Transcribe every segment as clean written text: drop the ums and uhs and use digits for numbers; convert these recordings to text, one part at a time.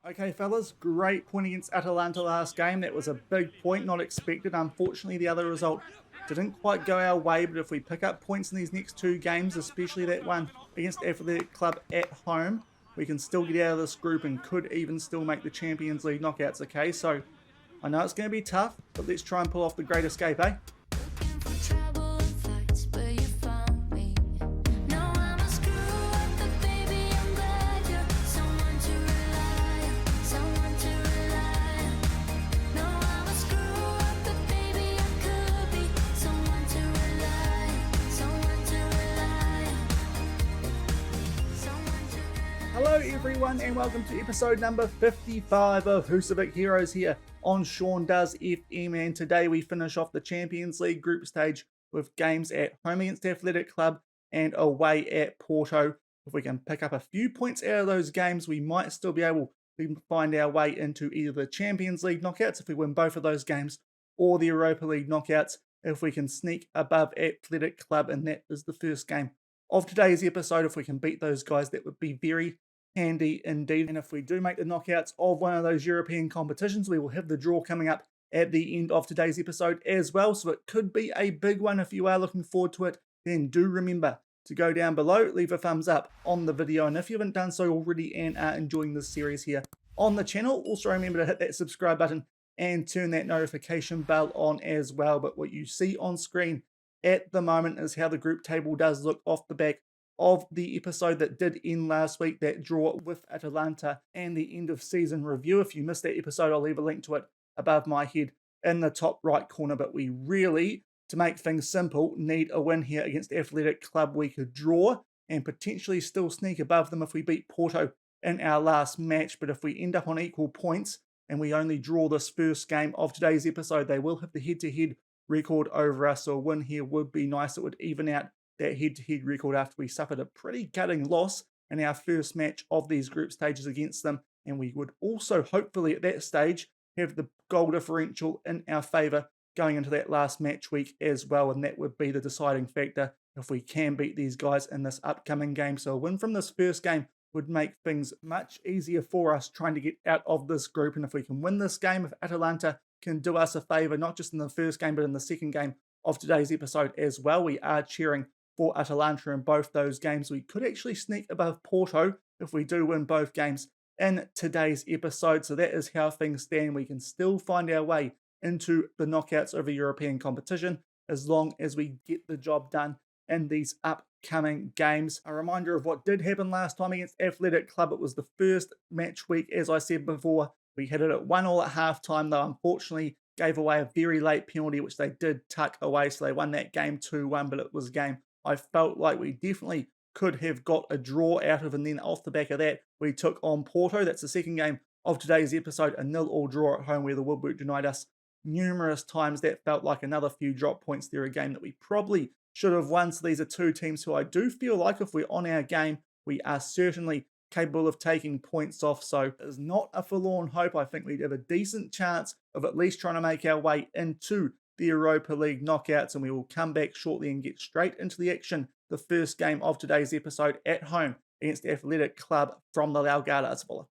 Okay, fellas, great point against Atalanta last game. That was a big point, not expected. Unfortunately, the other result didn't quite go our way, but if we pick up points in these next two games, especially that one against Athletic Club at home, we can still get out of this group and could even still make the Champions League knockouts, okay? So I know it's going to be tough, but let's try and pull off the great escape, eh? Hello everyone and welcome to episode number 55 of Husavik Heroes here on Shaun Does FM, and today we finish off the Champions League group stage with games at home against Athletic Club and away at Porto. If we can pick up a few points out of those games, we might still be able to find our way into either the Champions League knockouts if we win both of those games, or the Europa League knockouts if we can sneak above Athletic Club, and that is the first game of today's episode. If we can beat those guys, that would be very handy indeed. And if we do make the knockouts of one of those European competitions, we will have the draw coming up at the end of today's episode as well. So it could be a big one. If you are looking forward to it, then do remember to go down below, leave a thumbs up on the video. And if you haven't done so already and are enjoying this series here on the channel, also remember to hit that subscribe button and turn that notification bell on as well. But what you see on screen at the moment is how the group table does look off the back of the episode that did end last week, that draw with Atalanta and the end of season review. If you missed that episode, I'll leave a link to it above my head in the top right corner. But we really, to make things simple, need a win here against Athletic Club. We could draw and potentially still sneak above them if we beat Porto in our last match. But if we end up on equal points and we only draw this first game of today's episode, they will have the head-to-head record over us. So a win here would be nice. It would even out that head-to-head record after we suffered a pretty gutting loss in our first match of these group stages against them. And we would also hopefully at that stage have the goal differential in our favour going into that last match week as well. And that would be the deciding factor if we can beat these guys in this upcoming game. So a win from this first game would make things much easier for us trying to get out of this group. And if we can win this game, if Atalanta can do us a favour, not just in the first game, but in the second game of today's episode as well, we are cheering for Atalanta in both those games. We could actually sneak above Porto if we do win both games in today's episode. So that is how things stand. We can still find our way into the knockouts of a European competition as long as we get the job done in these upcoming games. A reminder of what did happen last time against Athletic Club. It was the first match week, as I said before. We had it at 1-1 at halftime, though unfortunately gave away a very late penalty, which they did tuck away. So they won that game 2-1, but it was a game I felt like we definitely could have got a draw out of, and then off the back of that, we took on Porto. That's the second game of today's episode, a 0-0 draw at home where the Woodwork denied us numerous times. That felt like another few drop points there, a game that we probably should have won. So these are two teams who I do feel like if we're on our game, we are certainly capable of taking points off. So it's not a forlorn hope. I think we'd have a decent chance of at least trying to make our way into the Europa League knockouts, and we will come back shortly and get straight into the action. The first game of today's episode at home against Athletic Club from the Laugardars Villa.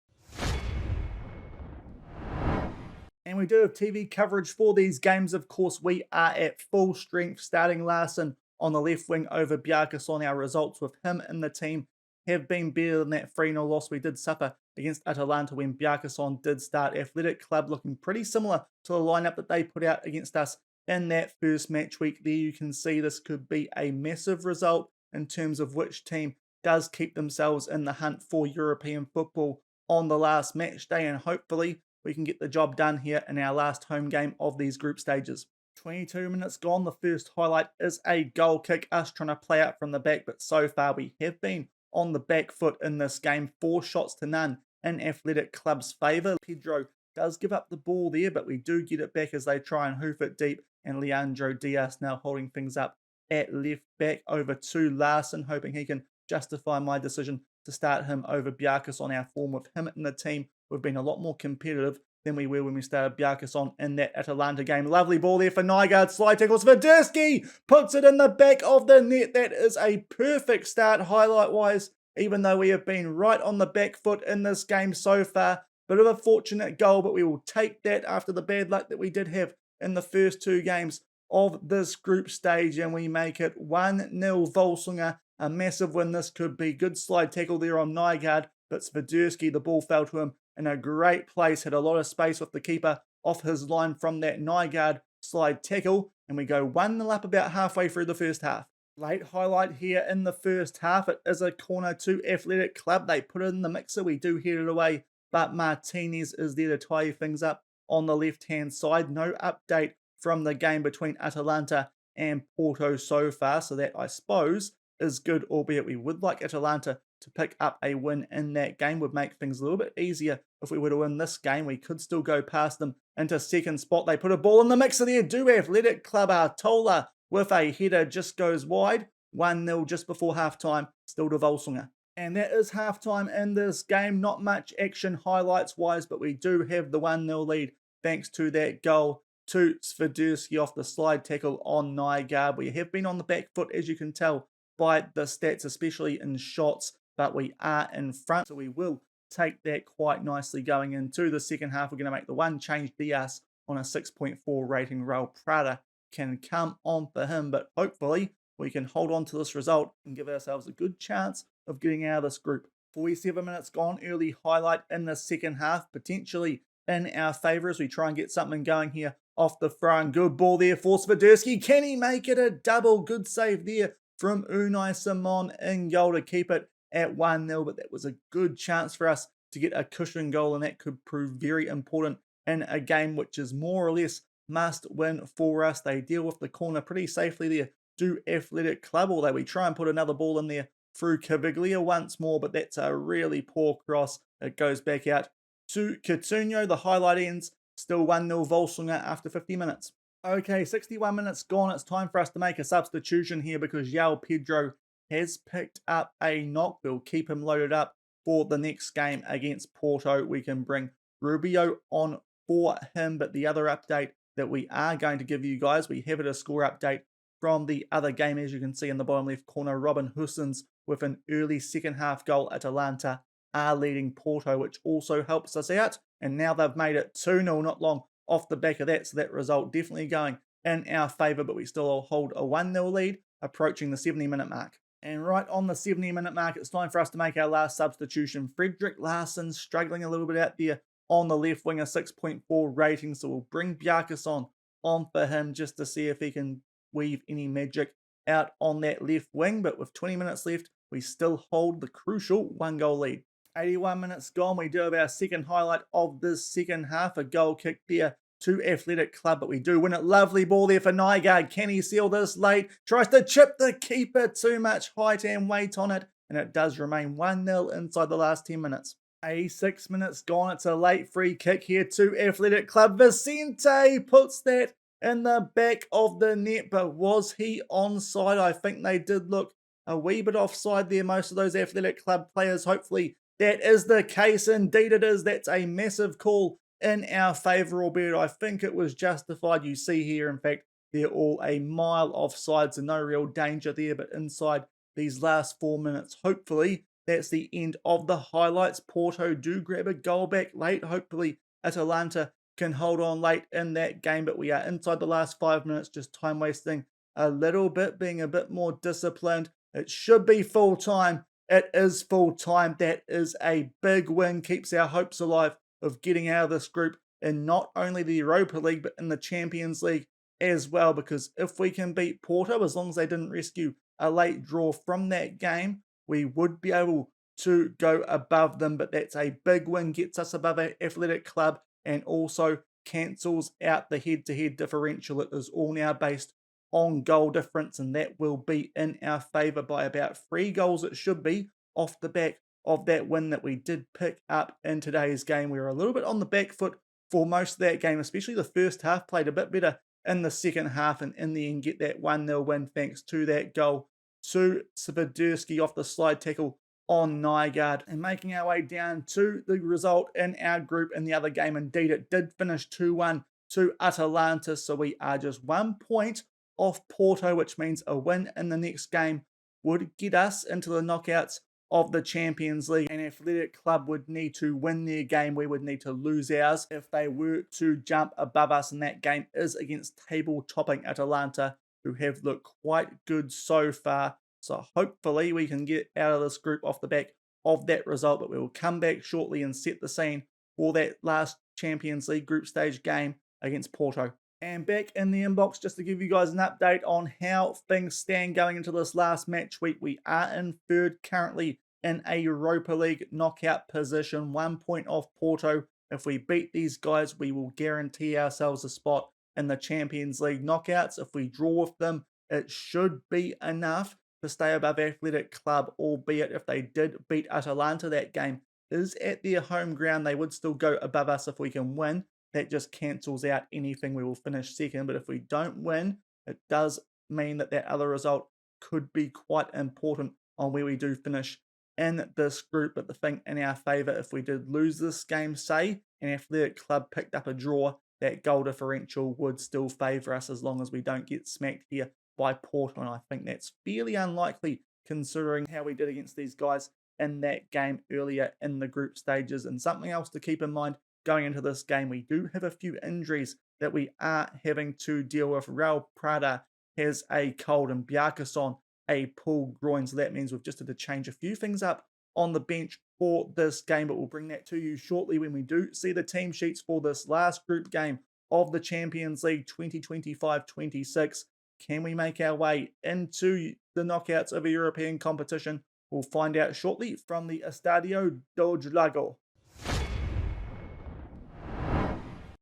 And we do have TV coverage for these games. Of course, we are at full strength, starting Larson on the left wing over Bjarkason. Our results with him in the team have been better than that 3-0 loss we did suffer against Atalanta when Bjarkason did start. Athletic Club looking pretty similar to the lineup that they put out against us in that first match week. There you can see this could be a massive result in terms of which team does keep themselves in the hunt for European football on the last match day, and hopefully we can get the job done here in our last home game of these group stages. 22 minutes gone. The first highlight is a goal kick, us trying to play out from the back, but so far we have been on the back foot in this game, 4 shots to none in Athletic Club's favour. Pedro does give up the ball there, but we do get it back as they try and hoof it deep, and Leandro Diaz now holding things up at left back over to Larson, hoping he can justify my decision to start him over Bjarkason. Our form with him in the team, we've been a lot more competitive than we were when we started Bjarkason in that Atalanta game. Lovely ball there for Nygaard, slide tackles. Swiderski puts it in the back of the net. That is a perfect start highlight-wise, even though we have been right on the back foot in this game so far. Bit of a fortunate goal, but we will take that after the bad luck that we did have in the first two games of this group stage, and we make it 1-0 Völsungur. A massive win this could be. Good slide tackle there on Nygaard, but Swiderski, the ball fell to him in a great place, had a lot of space with the keeper off his line from that Nygaard slide tackle, and we go 1-0 up about halfway through the first half. Late highlight here in the first half. It is a corner to Athletic Club. They put it in the mixer. We do head it away, but Martinez is there to tie things up on the left-hand side. No update from the game between Atalanta and Porto so far, so that, I suppose, is good, albeit we would like Atalanta to pick up a win in that game. Would make things a little bit easier if we were to win this game. We could still go past them into second spot. They put a ball in the mixer there. Do Athletic Club. Artola with a header just goes wide. 1-0 just before halftime, still to Völsungur. And that is halftime in this game. Not much action highlights-wise, but we do have the 1-0 lead thanks to that goal to Swiderski off the slide tackle on Nygaard. We have been on the back foot, as you can tell by the stats, especially in shots, but we are in front, so we will take that quite nicely going into the second half. We're going to make the one change Diaz on a 6.4 rating. Raul Prada can come on for him, but hopefully we can hold on to this result and give ourselves a good chance of getting out of this group. 47 minutes gone, early highlight in the second half, potentially in our favour as we try and get something going here off the front. Good ball there for Swiderski. Can he make it a double? Good save there from Unai Simon in goal to keep it at 1-0, but that was a good chance for us to get a cushion goal, and that could prove very important in a game which is more or less must win for us. They deal with the corner pretty safely there, do Athletic Club, although we try and put another ball in there through Caviglia once more, but that's a really poor cross. It goes back out to Coutinho. The highlight ends still 1-0 Völsungur after 50 minutes. Okay, 61 minutes gone. It's time for us to make a substitution here because João Pedro has picked up a knock. We'll keep him loaded up for the next game against Porto. We can bring Rubio on for him, but the other update that we are going to give you guys, we have a score update from the other game. As you can see in the bottom left corner, Robin Hussens with an early second half goal. Atalanta are leading Porto, which also helps us out, and now they've made it 2-0 not long off the back of that, so that result definitely going in our favour, but we still hold a 1-0 lead approaching the 70-minute mark. And right on the 70-minute mark, it's time for us to make our last substitution. Fredrik Larsson struggling a little bit out there on the left wing, a 6.4 rating, so we'll bring Bjarkason on for him just to see if he can weave any magic out on that left wing, but with 20 minutes left, we still hold the crucial 1-goal lead. 81 minutes gone, we do have our second highlight of this second half, a goal kick there to Athletic Club, but we do win it. Lovely ball there for Nygaard. Can he seal this late? Tries to chip the keeper, too much height and weight on it, and it does remain 1-0 inside the last 10 minutes. 86 minutes gone, it's a late free kick here to Athletic Club. Vicente puts that in the back of the net, but was he onside? I think they did look a wee bit offside there, most of those Athletic Club players. Hopefully that is the case. Indeed it is. That's a massive call in our favour, albeit I think it was justified. You see here, in fact, they're all a mile offside, so no real danger there, but inside these last 4 minutes, hopefully that's the end of the highlights. Porto do grab a goal back late. Hopefully Atalanta can hold on late in that game, but we are inside the last 5 minutes, just time wasting a little bit, being a bit more disciplined. It should be full time. It is full time. That is a big win, keeps our hopes alive of getting out of this group in not only the Europa League, but in the Champions League as well, because if we can beat Porto, as long as they didn't rescue a late draw from that game, we would be able to go above them. But that's a big win, gets us above our Athletic Club, and also cancels out the head-to-head differential. It is all now based on goal difference, and that will be in our favour by about 3 goals. It should be off the back of that win that we did pick up in today's game. We were a little bit on the back foot for most of that game, especially the first half, played a bit better in the second half, and in the end get that 1-0 win thanks to that goal to Swiderski off the slide tackle on Nygaard. And making our way down to the result in our group in the other game, indeed it did finish 2-1 to Atalanta, so we are just 1 point off Porto, which means a win in the next game would get us into the knockouts of the Champions League. An athletic club would need to win their game. We would need to lose ours if they were to jump above us, and that game is against table-topping Atalanta, who have looked quite good so far. So hopefully we can get out of this group off the back of that result, but we will come back shortly and set the scene for that last Champions League group stage game against Porto. And back in the inbox, just to give you guys an update on how things stand going into this last match week. We are in third currently in a Europa League knockout position, 1 point off Porto. If we beat these guys, we will guarantee ourselves a spot in the Champions League knockouts. If we draw with them, it should be enough to stay above Athletic Club, albeit if they did beat Atalanta, that game is at their home ground. They would still go above us if we can win. That just cancels out anything. We will finish second, but if we don't win, it does mean that that other result could be quite important on where we do finish in this group. But the thing in our favour, if we did lose this game, say, and Athletic Club picked up a draw, that goal differential would still favour us as long as we don't get smacked here by Porto, and I think that's fairly unlikely considering how we did against these guys in that game earlier in the group stages. And something else to keep in mind going into this game, we do have a few injuries that we are having to deal with. Raul Prada has a cold and Bjarkason a pulled groin, so that means we've just had to change a few things up on the bench for this game, but we'll bring that to you shortly when we do see the team sheets for this last group game of the Champions League 2025-26. Can we make our way into the knockouts of a European competition? We'll find out shortly from the Estadio do Lago.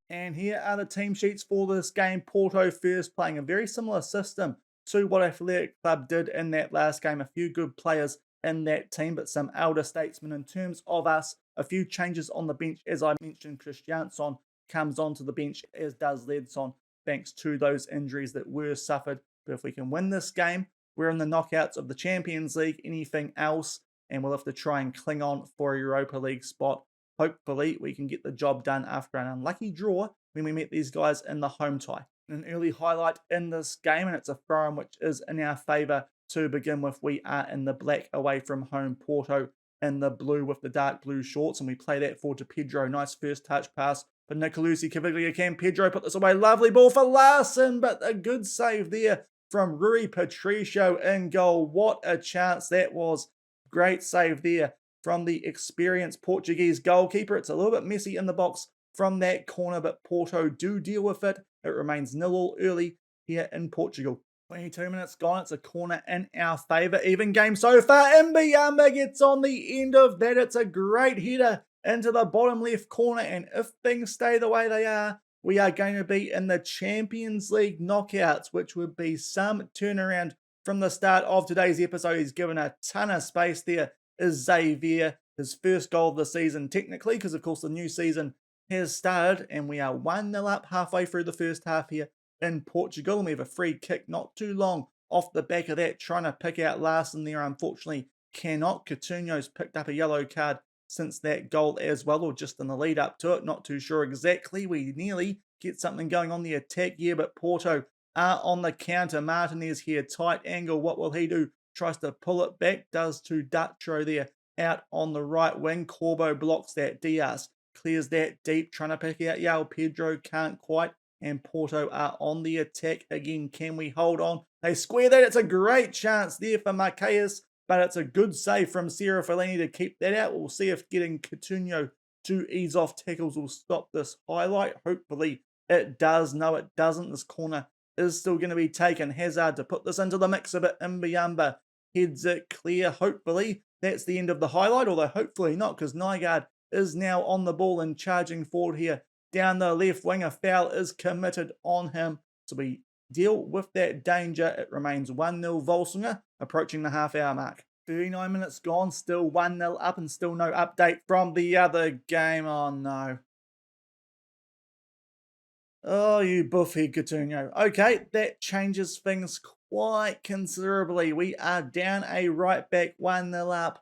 And here are the team sheets for this game. Porto first, playing a very similar system to what Athletic Club did in that last game. A few good players in that team, but some elder statesmen. In terms of us, a few changes on the bench. As I mentioned, Christiansson comes onto the bench, as does Ledson, thanks to those injuries that were suffered. But if we can win this game, we're in the knockouts of the Champions League. Anything else, and we'll have to try and cling on for a Europa League spot. Hopefully, we can get the job done after an unlucky draw when we met these guys in the home tie. An early highlight in this game, and it's a throw-in which is in our favour to begin with. We are in the black away from home, Porto in the blue with the dark blue shorts, and we play that forward to Pedro. Nice first touch pass for Nicolucci. Caviglia can Pedro put this away. Lovely ball for Larson, but a good save there from Rui Patricio in goal. What a chance that was. Great save there from the experienced Portuguese goalkeeper. It's a little bit messy in the box from that corner, but Porto do deal with it. It remains 0-0 early here in Portugal. 22 minutes gone. It's a corner in our favour. Even game so far. Mbiyamba gets on the end of that. It's a great header into the bottom left corner, and if things stay the way they are, we are going to be in the Champions League knockouts, which would be some turnaround from the start of today's episode. He's given a ton of space there. Is Xavier, his first goal of the season technically, because of course the new season has started, and we are 1-0 up halfway through the first half here in Portugal, and we have a free kick not too long off the back of that, trying to pick out Larson there. Unfortunately cannot. Coutinho's picked up a yellow card since that goal as well, or just in the lead up to it, not too sure exactly. We nearly get something going on the attack here, but Porto are on the counter. Martinez here, tight angle. What will he do? Tries to pull it back, does to Dutro there out on the right wing. Corbo blocks that. Diaz clears that deep, trying to pick out Yao. Pedro can't quite, and Porto are on the attack again. Can we hold on? They square that. It's a great chance there for Marquez, but it's a good save from Sierra Fellini to keep that out. We'll see if getting Coutinho to ease off tackles will stop this highlight. Hopefully it does. No, it doesn't. This corner is still going to be taken. Hazard to put this into the mix a bit. Mbiyamba heads it clear. Hopefully that's the end of the highlight, although hopefully not, because Nygaard is now on the ball and charging forward here down the left wing. A foul is committed on him, so we deal with that danger. It remains 1-0 Völsungur, approaching the half-hour mark. 39 minutes gone, still 1-0 up, and still no update from the other game. Oh no. Oh, you buffhead Coutinho. Okay, that changes things quite considerably. We are down a right back, 1-0 up.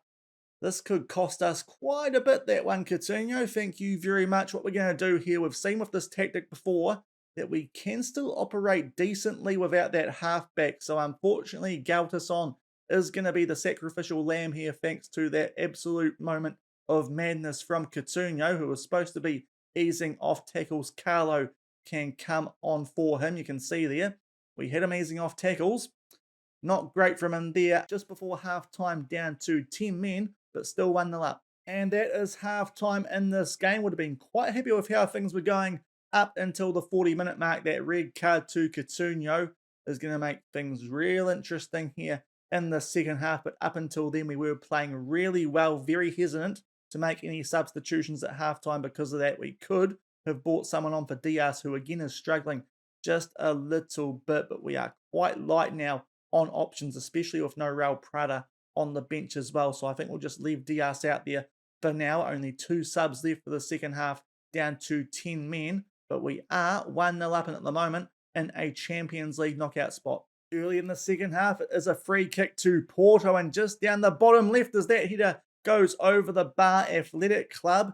This could cost us quite a bit, that one, Coutinho. Thank you very much. What we're going to do here, we've seen with this tactic before that we can still operate decently without that halfback. So unfortunately, Galtason is going to be the sacrificial lamb here, thanks to that absolute moment of madness from Coutinho, who was supposed to be easing off tackles. Carlo can come on for him. You can see there, we hit him easing off tackles. Not great from him there. Just before half-time, down to 10 men, but still 1-0 up. And that is half-time in this game. Would have been quite happy with how things were going up until the 40-minute mark. That red card to Coutinho is going to make things real interesting here in the second half. But up until then, we were playing really well, very hesitant to make any substitutions at halftime. Because of that, we could have brought someone on for Diaz, who again is struggling just a little bit. But we are quite light now on options, especially with no Raul Prada on the bench as well. So I think we'll just leave Diaz out there for now. Only 2 subs left for the second half, down to 10 men. But we are 1-0 up at the moment in a Champions League knockout spot. Early in the second half, it is a free kick to Porto, and just down the bottom left as that header goes over the bar, Athletic Club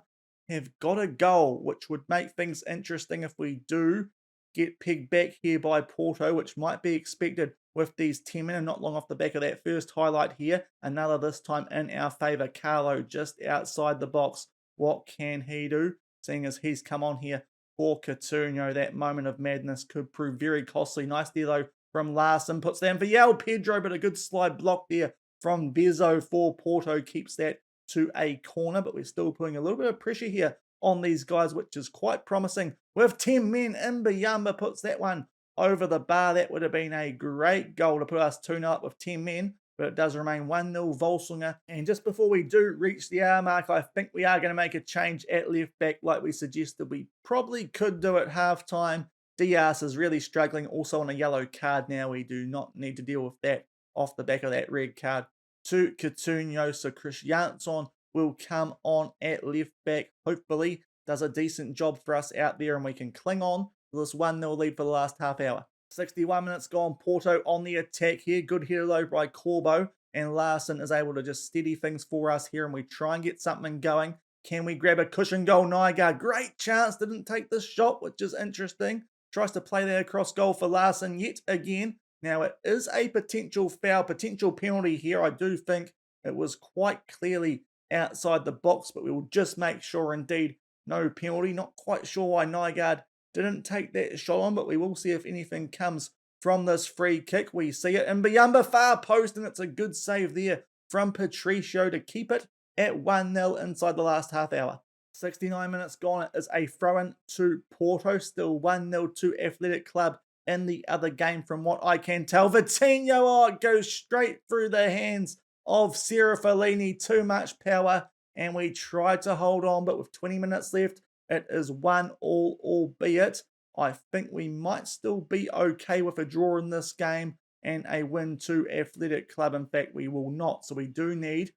have got a goal, which would make things interesting if we do get pegged back here by Porto, which might be expected with these 10 men, and not long off the back of that first highlight here. Another this time in our favour. Carlo just outside the box. What can he do? Seeing as he's come on here for Coutinho, that moment of madness could prove very costly. Nice there though from Larson. Puts down for João Pedro, but a good slide block there from Bezo for Porto. Keeps that to a corner, but we're still putting a little bit of pressure here on these guys, which is quite promising. With 10 men, Mbuyamba puts that one over the bar. That would have been a great goal to put us 2-0 up with 10 men, but it does remain 1-0 Völsungur. And just before we do reach the hour mark, I think we are going to make a change at left back like we suggested we probably could do at halftime. Diaz is really struggling, also on a yellow card now. We do not need to deal with that off the back of that red card to Coutinho. So Chris Jansson will come on at left back. Hopefully does a decent job for us out there, and we can cling on to this 1-0 lead for the last half hour. 61 minutes gone. Porto on the attack here. Good header though by Corbo, and Larson is able to just steady things for us here, and we try and get something going. Can we grab a cushion goal? Nygaard, great chance. Didn't take the shot, which is interesting. Tries to play that across goal for Larson yet again. Now it is a potential foul, potential penalty here. I do think it was quite clearly outside the box, but we will just make sure indeed no penalty. Not quite sure why Nygaard didn't take that shot on, but we will see if anything comes from this free kick. We see it in Mbuyamba far post, and it's a good save there from Patricio to keep it at 1-0 inside the last half hour. 69 minutes gone. It is a throw-in to Porto, still 1-0 to Athletic Club in the other game from what I can tell. Vitinho, oh, it goes straight through the hands of Serafellini. Too much power, and we tried to hold on, but with 20 minutes left, it is 1-1, albeit I think we might still be okay with a draw in this game and a win to Athletic Club. In fact, we will not. So we do need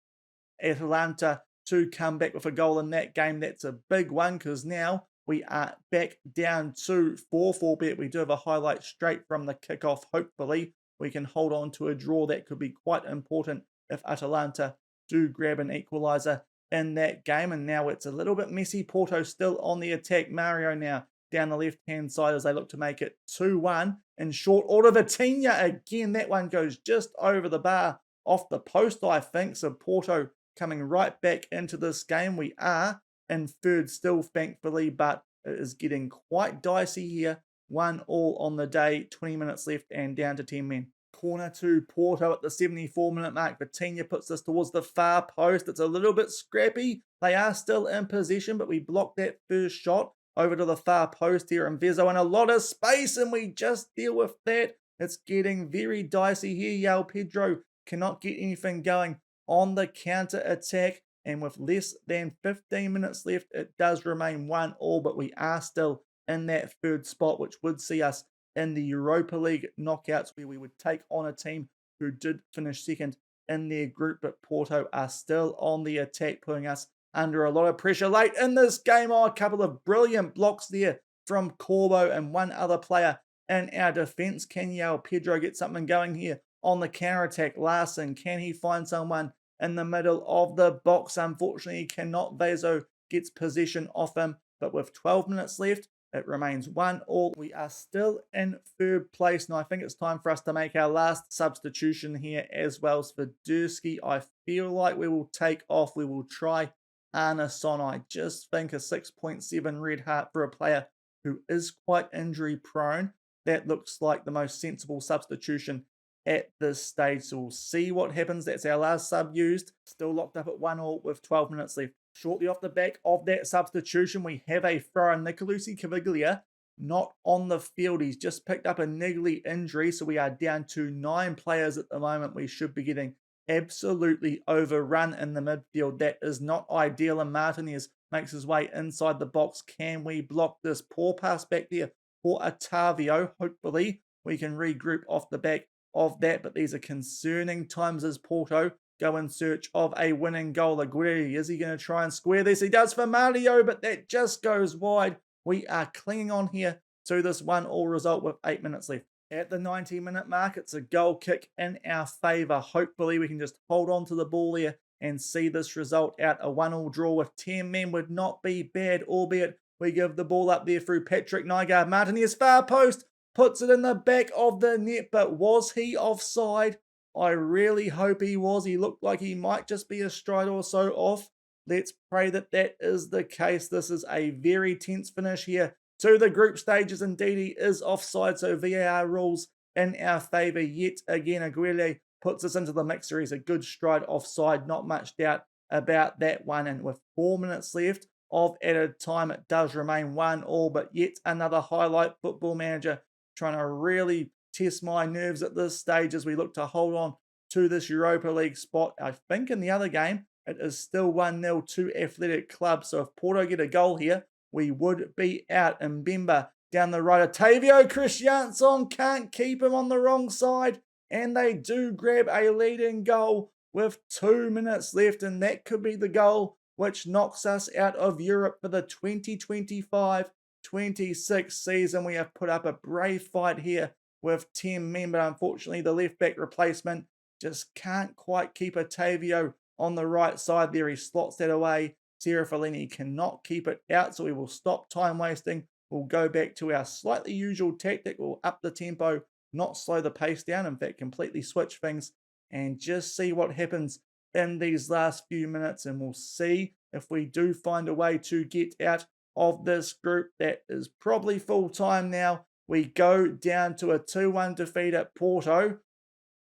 Atalanta to come back with a goal in that game. That's a big one, because now we are back down to 4-4, albeit we do have a highlight straight from the kickoff. Hopefully, we can hold on to a draw. That could be quite important if Atalanta do grab an equaliser in that game. And now it's a little bit messy. Porto still on the attack. Mario now down the left-hand side as they look to make it 2-1 in short order. Vitinha again. That one goes just over the bar off the post, I think. So Porto coming right back into this game. We are in third still, thankfully, but it is getting quite dicey here. 1-1 on the day, 20 minutes left and down to 10 men. Corner to Porto at the 74-minute mark. Vitinha puts this towards the far post. It's a little bit scrappy. They are still in possession, but we blocked that first shot over to the far post here. And Vezo in a lot of space, and we just deal with that. It's getting very dicey here. João Pedro cannot get anything going on the counter attack, and with less than 15 minutes left, it does remain 1-1, but we are still in that third spot, which would see us in the Europa League knockouts, where we would take on a team who did finish second in their group. But Porto are still on the attack, putting us under a lot of pressure late in this game. Oh, a couple of brilliant blocks there from Corbo and one other player in our defence. Can João Pedro get something going here on the counter-attack? Larson, can he find someone in the middle of the box? Unfortunately, he cannot. Vezo gets possession off him, but with 12 minutes left, It remains 1-1. We are still in third place, and I think it's time for us to make our last substitution here as well. Sviderski, I feel like we will take off. We will try Arnason. I just think a 6.7 red heart for a player who is quite injury prone. That looks like the most sensible substitution at this stage. So we'll see what happens. That's our last sub used. Still locked up at 1-1 with 12 minutes left. Shortly off the back of that substitution, we have a thrower, Nicolussi Caviglia, not on the field. He's just picked up a niggly injury, so we are down to 9 players at the moment. We should be getting absolutely overrun in the midfield. That is not ideal, and Martinez makes his way inside the box. Can we block this? Poor pass back there for Otavio. Hopefully, we can regroup off the back of that, but these are concerning times as Porto go in search of a winning goal. Aguirre, is he going to try and square this? He does for Mario, but that just goes wide. We are clinging on here to this 1-1 result with 8 minutes left. At the 90-minute mark, it's a goal kick in our favour. Hopefully, we can just hold on to the ball there and see this result out. A 1-1 draw with 10 men would not be bad, albeit we give the ball up there through Patrick Nygaard. Martinez far post, puts it in the back of the net, but was he offside? I really hope he was. He looked like he might just be a stride or so off. Let's pray that that is the case. This is a very tense finish here to the group stages. Indeed, he is offside, so VAR rules in our favour yet again. Aguirre puts us into the mixer. He's a good stride offside. Not much doubt about that one. And with 4 minutes left of added time, it does remain 1-1, but yet another highlight. Football Manager trying to really test my nerves at this stage as we look to hold on to this Europa League spot. I think in the other game, it is still 1-0 to Athletic Club. So if Porto get a goal here, we would be out. And Mbemba down the right. Otavio Christiansen can't keep him on the wrong side. And they do grab a leading goal with 2 minutes left. And that could be the goal which knocks us out of Europe for the 2025-26 season. We have put up a brave fight here with 10 men, but unfortunately the left back replacement just can't quite keep Otavio on the right side there. He slots that away. Serafellini cannot keep it out, so we will stop time wasting. We'll go back to our slightly usual tactic. We'll up the tempo, not slow the pace down, in fact completely switch things, and just see what happens in these last few minutes, and we'll see if we do find a way to get out of this group. That is probably full time now. We go down to a 2-1 defeat at Porto,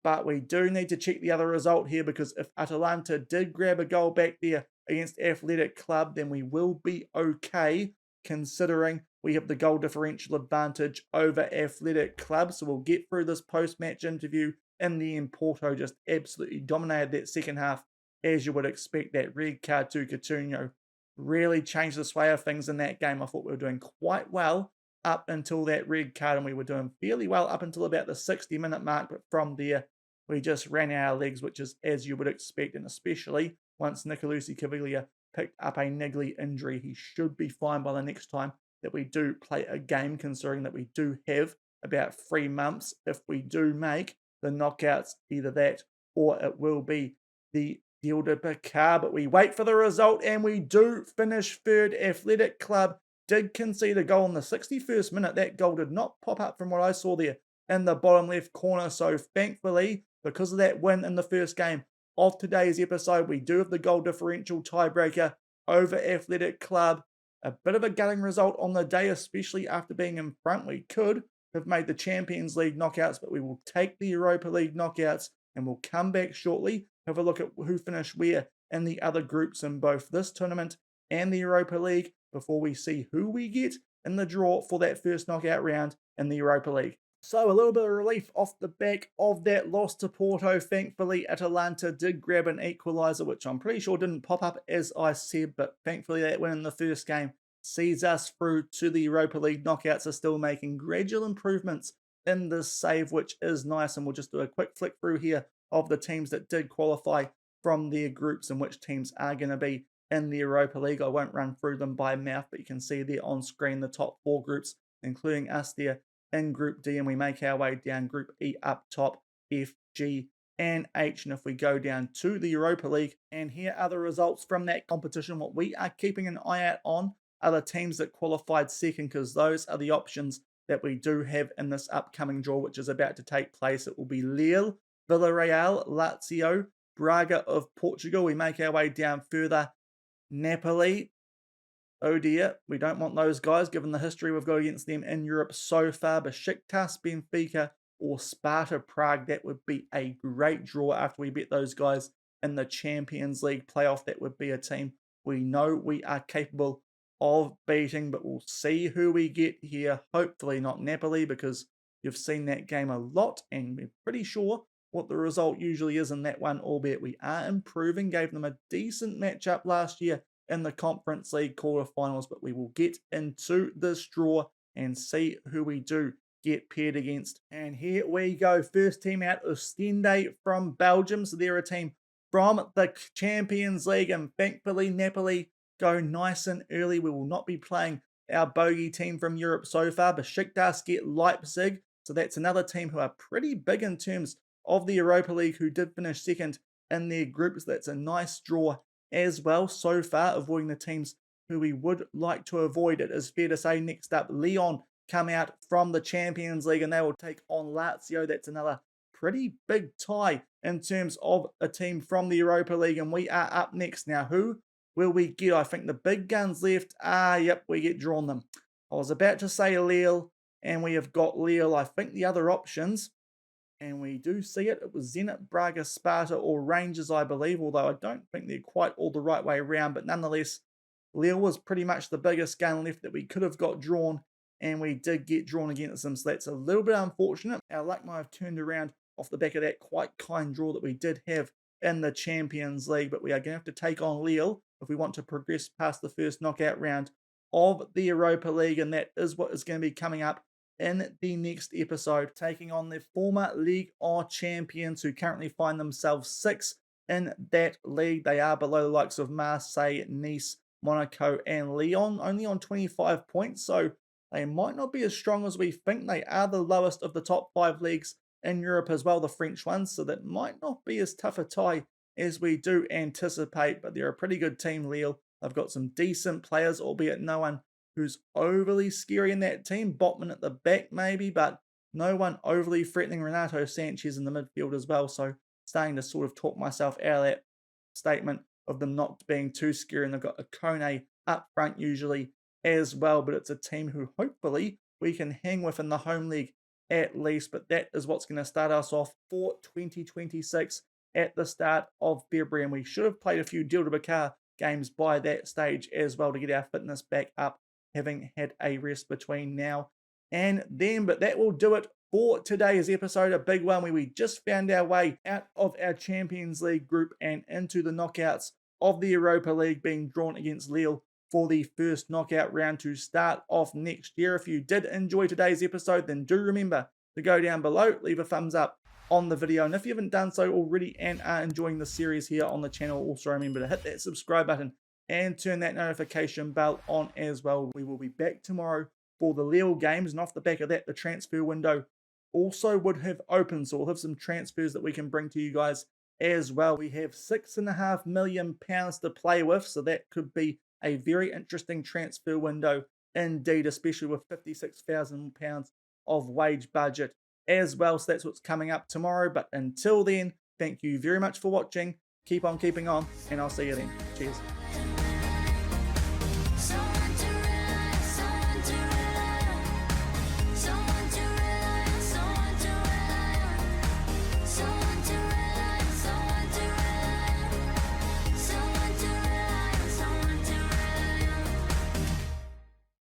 but we do need to check the other result here, because if Atalanta did grab a goal back there against Athletic Club, then we will be okay, considering we have the goal differential advantage over Athletic Club. So we'll get through this post-match interview. In the end, Porto just absolutely dominated that second half, as you would expect. That red card to Coutinho really changed the sway of things in that game. I thought we were doing quite well up until that red card, and we were doing fairly well up until about the 60-minute mark, but from there we just ran our legs, which is as you would expect, and especially once Nicolussi Caviglia picked up a niggly injury. He should be fine by the next time that we do play a game, considering that we do have about 3 months if we do make the knockouts, either that or it will be the Deal de Picard. But we wait for the result, and we do finish third. Athletic Club did concede a goal in the 61st minute. That goal did not pop up from what I saw there in the bottom left corner. So thankfully, because of that win in the first game of today's episode, we do have the goal differential tiebreaker over Athletic Club. A bit of a gutting result on the day, especially after being in front. We could have made the Champions League knockouts, but we will take the Europa League knockouts, and we'll come back shortly, have a look at who finished where in the other groups in both this tournament and the Europa League, before we see who we get in the draw for that first knockout round in the Europa League. So a little bit of relief off the back of that loss to Porto. Thankfully, Atalanta did grab an equaliser, which I'm pretty sure didn't pop up as I said, but thankfully that win in the first game sees us through to the Europa League knockouts. Are still making gradual improvements in this save, which is nice, and we'll just do a quick flick through here of the teams that did qualify from their groups and which teams are going to be in the Europa League. I won't run through them by mouth, but you can see there on screen the top 4 groups, including us there in Group D, and we make our way down Group E up top, F, G, and H. And if we go down to the Europa League, and here are the results from that competition, what we are keeping an eye out on are the teams that qualified second, because those are the options that we do have in this upcoming draw, which is about to take place. It will be Lille, Villarreal, Lazio, Braga of Portugal. We make our way down further. Napoli. Oh dear, we don't want those guys given the history we've got against them in Europe so far. Besiktas, Benfica, or Sparta Prague. That would be a great draw after we beat those guys in the Champions League playoff. That would be a team we know we are capable of beating, but we'll see who we get here. Hopefully not Napoli, because you've seen that game a lot and we're pretty sure what the result usually is in that one, albeit we are improving. Gave them a decent matchup last year in the Conference League quarterfinals, but we will get into this draw and see who we do get paired against. And here we go. First team out, Ostende from Belgium. So they're a team from the Champions League, and thankfully Napoli go nice and early. We will not be playing our bogey team from Europe so far. Besiktas get Leipzig. So that's another team who are pretty big in terms of the Europa League, who did finish second in their group. So that's a nice draw as well so far, avoiding the teams who we would like to avoid. It is fair to say. Next up, Lyon come out from the Champions League and they will take on Lazio. That's another pretty big tie in terms of a team from the Europa League, and we are up next. Now, who will we get? I think the big guns left. Yep, we get drawn them. I was about to say Lille, and we have got Lille. I think the other options, and we do see it. It was Zenit, Braga, Sparta, or Rangers, I believe, although I don't think they're quite all the right way around. But nonetheless, Lille was pretty much the biggest gun left that we could have got drawn, and we did get drawn against them. So that's a little bit unfortunate. Our luck might have turned around off the back of that quite kind draw that we did have in the Champions League. But we are going to have to take on Lille if we want to progress past the first knockout round of the Europa League. And that is what is going to be coming up in the next episode, taking on the former Ligue 1 champions, who currently find themselves 6th in that league. They are below the likes of Marseille, Nice, Monaco, and Lyon, only on 25 points. So they might not be as strong as we think. They are the lowest of the top 5 leagues in Europe as well, the French ones. So that might not be as tough a tie as we do anticipate. But they're a pretty good team, Lille. They've got some decent players, albeit no one who's overly scary in that team. Botman at the back maybe, but no one overly threatening. Renato Sanchez in the midfield as well. So starting to sort of talk myself out of that statement of them not being too scary. And they've got a Kone up front usually as well. But it's a team who hopefully we can hang with in the home league at least. But that is what's going to start us off for 2026 at the start of February. And we should have played a few Deal to Bakar games by that stage as well to get our fitness back up, having had a rest between now and then. But that will do it for today's episode, a big one where we just found our way out of our Champions League group and into the knockouts of the Europa League, being drawn against Lille for the first knockout round to start off next year. If you did enjoy today's episode, then do remember to go down below, leave a thumbs up on the video, and if you haven't done so already and are enjoying the series here on the channel, also remember to hit that subscribe button and turn that notification bell on as well. We will be back tomorrow for the Lille games, and off the back of that, the transfer window also would have opened, so we'll have some transfers that we can bring to you guys as well. We have £6.5 million to play with, so that could be a very interesting transfer window indeed, especially with £56,000 of wage budget as well. So that's what's coming up tomorrow. But until then, thank you very much for watching. Keep on keeping on, and I'll see you then. Cheers.